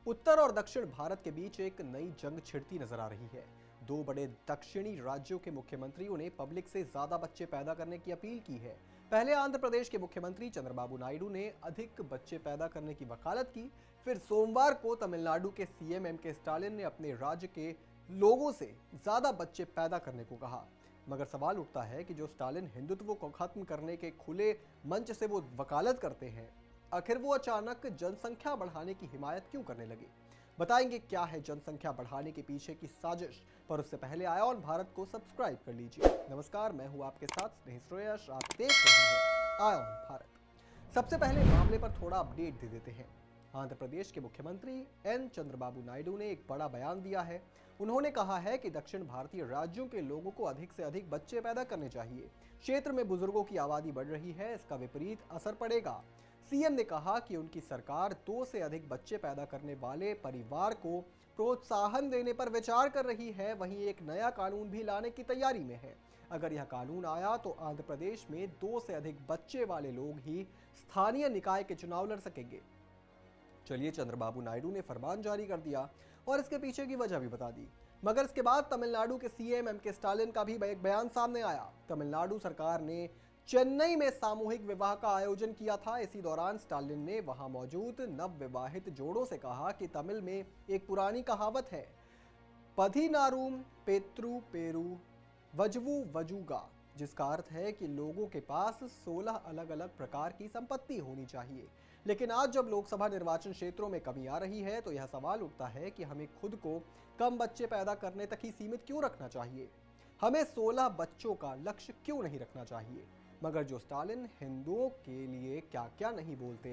उत्तर और दक्षिण भारत के बीच एक नई जंग छिड़ती नजर आ रही है। दो बड़े दक्षिणी राज्यों के मुख्यमंत्रियों ने पब्लिक से ज्यादा बच्चे पैदा करने की अपील की है। पहले आंध्र प्रदेश के मुख्यमंत्री चंद्रबाबू नायडू ने अधिक बच्चे पैदा करने की वकालत की। फिर सोमवार को तमिलनाडु के सीएम एम के स्टालिन ने अपने राज्य के लोगों से ज्यादा बच्चे पैदा करने को कहा। मगर सवाल उठता है कि जो स्टालिन हिंदुत्व को खत्म करने के खुले मंच से वो वकालत करते हैं, आखिर वो अचानक जनसंख्या बढ़ाने की हिमायत क्यों करने लगे। बताएंगे क्या है जनसंख्या बढ़ाने के पीछे की साजिश। पर उससे पहले आयोन भारत को सब्सक्राइब कर लीजिए। नमस्कार, मैं हूं आपके साथ स्नेही श्रेयस, आप देख रहे हैं आयोन भारत। सबसे पहले मामले पर थोड़ा अपडेट दे देते हैं। आंध्र प्रदेश के मुख्यमंत्री एन चंद्रबाबू नायडू ने एक बड़ा बयान दिया है। उन्होंने कहा है कि दक्षिण भारतीय राज्यों के लोगों को अधिक से अधिक बच्चे पैदा करने चाहिए। क्षेत्र में बुजुर्गों की आबादी बढ़ रही है, इसका विपरीत असर पड़ेगा। सीएम ने कहा कि उनकी सरकार 2 से अधिक बच्चे पैदा करने वाले परिवार को प्रोत्साहन देने पर विचार कर रही है। वहीं एक नया कानून भी लाने की तैयारी में है। अगर यह कानून आया तो आंध्र प्रदेश में 2 से अधिक बच्चे वाले लोग ही स्थानीय निकाय के चुनाव लड़ सकेंगे। चलिए, चंद्रबाबू नायडू ने फरमान जारी कर दिया और इसके पीछे की वजह भी बता दी। मगर इसके बाद तमिलनाडु के सीएम एम के स्टालिन का भी एक बयान सामने आया। तमिलनाडु सरकार ने चेन्नई में सामूहिक विवाह का आयोजन किया था। इसी दौरान स्टालिन ने वहां मौजूद नवविवाहित जोड़ों से कहा कि तमिल में एक पुरानी कहावत है, पधिनारूम पेत्रु पेरू वजवू वजूगा, जिसका अर्थ है कि लोगों के पास 16 अलग अलग प्रकार की संपत्ति होनी चाहिए। लेकिन आज जब लोकसभा निर्वाचन क्षेत्रों में कमी आ रही है तो यह सवाल उठता है कि हमें खुद को कम बच्चे पैदा करने तक ही सीमित क्यों रखना चाहिए। हमें 16 बच्चों का लक्ष्य क्यों नहीं रखना चाहिए। मगर जो स्टालिन हिंदुओं के लिए क्या क्या नहीं बोलते,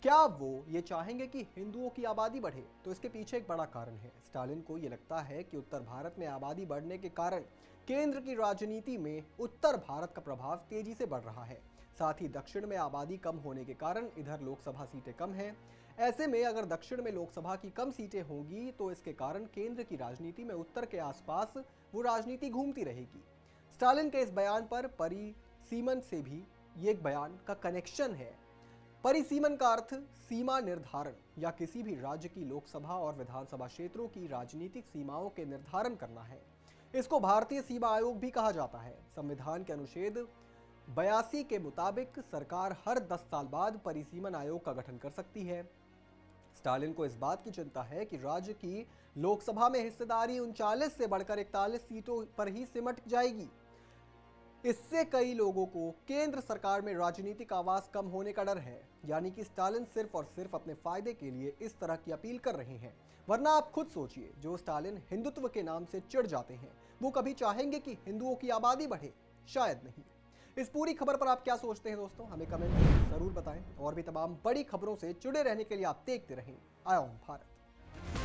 क्या वो ये चाहेंगे कि हिंदुओं की आबादी बढ़े? तो इसके पीछे एक बड़ा कारण है। स्टालिन को ये लगता है कि उत्तर भारत में आबादी बढ़ने के कारण केंद्र की राजनीति में उत्तर भारत का प्रभाव तेजी से बढ़ रहा है। साथ ही दक्षिण में आबादी कम होने के कारण इधर लोकसभा सीटें कम हैं। ऐसे में अगर दक्षिण में लोकसभा की कम सीटें होंगी तो इसके कारण केंद्र की राजनीति में उत्तर के आसपास वो राजनीति घूमती रहेगी। स्टालिन के इस बयान पर परिसीमन से भी ये एक बयान का कनेक्शन है। परिसीमन का अर्थ सीमा निर्धारण या किसी भी राज्य की लोकसभा और विधानसभा क्षेत्रों की राजनीतिक सीमाओं के निर्धारण करना है। इसको भारतीय सीमा आयोग भी कहा जाता है। संविधान के अनुच्छेद 82 के मुताबिक सरकार हर 10 साल बाद परिसीमन आयोग का गठन कर सकती है। स्टालिन को इस बात की चिंता है कि राज्य की लोकसभा में हिस्सेदारी 39 से बढ़कर 41 सीटों पर ही सिमट जाएगी। इससे कई लोगों को केंद्र सरकार में राजनीतिक आवाज कम होने का डर है। यानी कि स्टालिन सिर्फ और सिर्फ अपने फायदे के लिए इस तरह की अपील कर रहे हैं। वरना आप खुद सोचिए, जो स्टालिन हिंदुत्व के नाम से चिढ़ जाते हैं, वो कभी चाहेंगे कि हिंदुओं की आबादी बढ़े? शायद नहीं। इस पूरी खबर पर आप क्या सोचते हैं दोस्तों, हमें कमेंट में जरूर बताएं। और भी तमाम बड़ी खबरों से जुड़े रहने के लिए आप देखते रहें आयोन भारत।